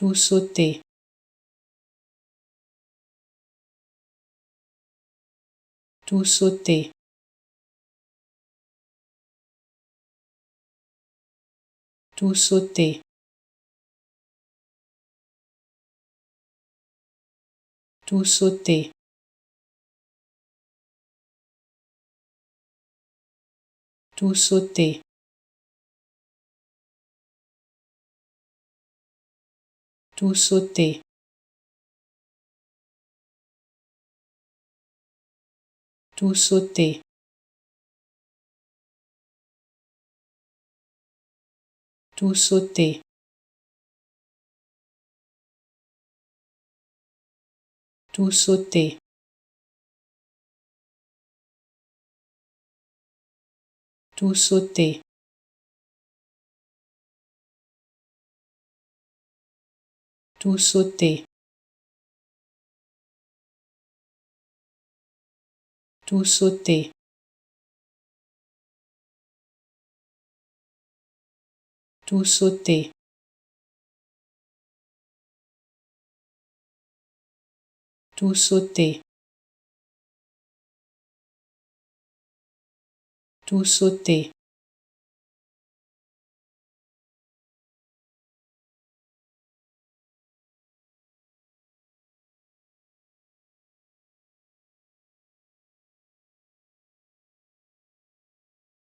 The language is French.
tout sauter, tout sauter, tout sauter, tout sauter, tout sauter, tout sauter, tout sauter, tout sauter, tout sauter, tout sauter, tout sauter, tout sauter, tout sauter, tout sauter, tout sauter,